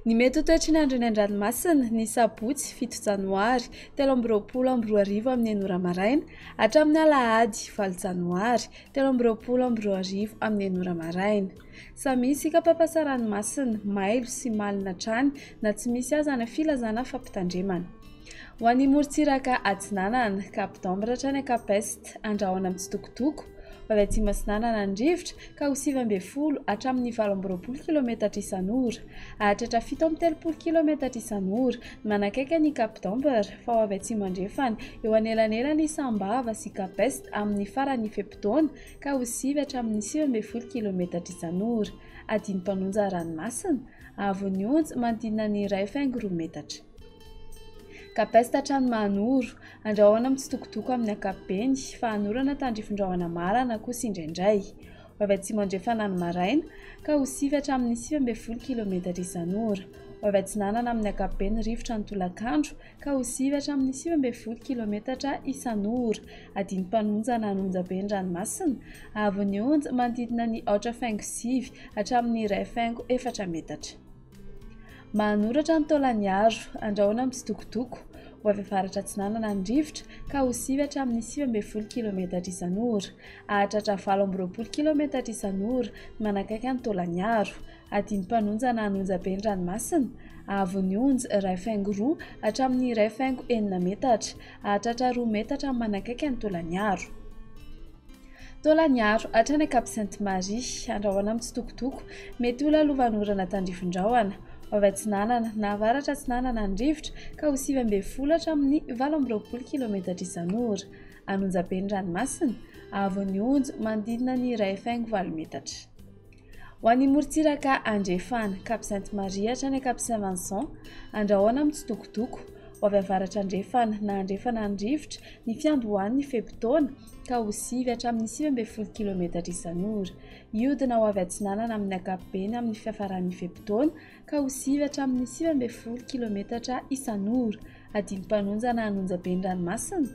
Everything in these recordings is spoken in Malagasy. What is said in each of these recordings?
Ny mety ho toetrin'andro eny an-dranomasina ny sabotsy 7 janoary 2024 amin'ny 9 maraina hatramin'ny alahady 9 janoary 2024 amin'ny 9 maraina. Samy misy kapapasa ranomasina mailo sy malina hatrany na tsy misy aza na filazana fampitandremana. Ho an'ny morontsiraka atsinanana Cap d'Ambre hatrany Capest andrahoana amin'ny tsitokotoko avy aty Masinana Andrivotra ka ho 9 hatramin'ny 20 km isan'ora, hahatratra 7 km isan'ora manakaiky ny Cap d'Ambre fa ho avy aty mandrefana eo anelanelany Sambava sy Capest amin'ny farany fepitaona ka ho 9 hatramin'ny 19 km isan'ora. Adiny mpanonja ranomasina avy onjy manodidina ny 1,2 metatra. Capest hatrany Mahanoro andrahoana amin'ny tsitokotoko amin'ny ankapobeny fa hanorana tandrifin-drahona marana kosa indraindray. Ho avy aty mandrefana ny maraina ka ho 9 hatramin'ny 19 km isan'ora. Ho avy atsinanana amin'ny ankapobeny rivotra ny tolakandro ka ho 9 hatramin'ny 19 km isan'ora. Adiny mpanonja na anonjaben'ny-ranomasina avy onjy manodidina ny 8,9 hatramin'ny 1,4 metatra. Mahanoratra ny Taolagnaro andrahoana amin'ny tsitokotoko ho avy avaratra atsinanana ny rivotra ka ho 9 hatramin'ny 19 km isan'ora, hahatratra 20 km isan'ora manakaiky ny Taolagnaro. Adiny mpanonja na anonjaben'ny-ranomasina avy onjy 1,2 hatramin'ny 1,4 metatra, hahatratra 2 metatra manakaiky ny Taolagnaro. Taolagnaro hatrany Cap Sainte-Marie andrahoana amin'ny tsitokotoko mety ho lalovan'orana tandrifin-drahona. Ho avy atsinanana na avaratra atsinanana ny rivotra ka ho 9 hatramin'ny 20 km isan'ora. Anonjaben'ny-ranomasina avy onjy manodidina ny 1,4 metatra. Ho an'ny morontsiraka andrefana Cap Sainte-Marie hatrany Cap Saint-Vincent andrahoana amin'ny tsitokotoko ho avy avaratra andrefana na andrefana ny rivotra ny fiandohan'ny fepitaona ka ho 9 hatramin'ny 19 km isan'ora. Iodina ho avy atsinanana amin'ny ankapobeny amin'ny fiafaran'ny fepitaona ka ho 9 hatramin'ny 19 km isan'ora. Adiny mpanonja na anonjaben'ny-ranomasina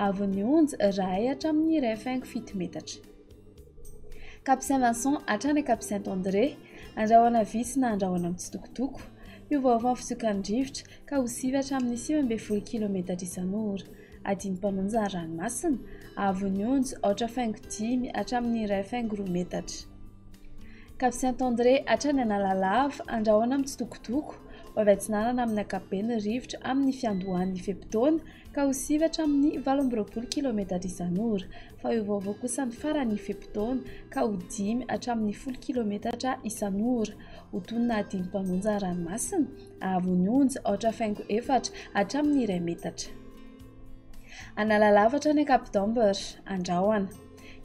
avy onjy 1 hatramin'ny 1,7 metatra. Cap Saint-Vincent hatrany Cap Saint-André andrahoana visy na andrahoana amin'ny tsitokotoko iovaova ny fisokan'ny rivotra ka ho 9 hatramin'ny 19 km isan'ora. Adiny mpanonja ny ranomasina avy onjy 8,5 hatramin'ny 1,2 metatra. Cap Saint-André hatrany Analalava andrahoana amin'ny tsitokotoko ho avy atsinanana amin'ny ankapobeny rivotra amin'ny fiandohan'ny fepitaona ka ho 9 hatramin'ny 20 km isan'ora fa iovaova kosa ny farany fepitaona ka ho 5 hatramin'ny 10 km isan'ora. Ho tonona adiny mpanonja ny ranomasina avy onjy 8,4 hatramin'ny 1 metatra. Analalava hatrany Cap d'Ambre andrahoana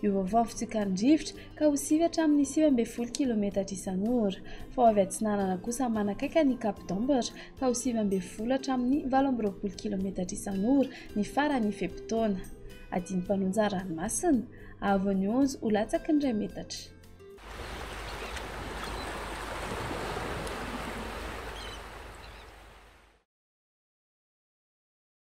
iovaova ny fisokan'ny rivotra ka ho 9 hatramin'ny 19 km isan'ora fa ho avy atsinanana kosa manakaiky ny Cap d'Ambre ka ho 19 hatramin'ny 20 km isan'ora ny farany fepitaona. Adiny mpanonja ranomasina avy onjy ho latsaky ny 2 metatra.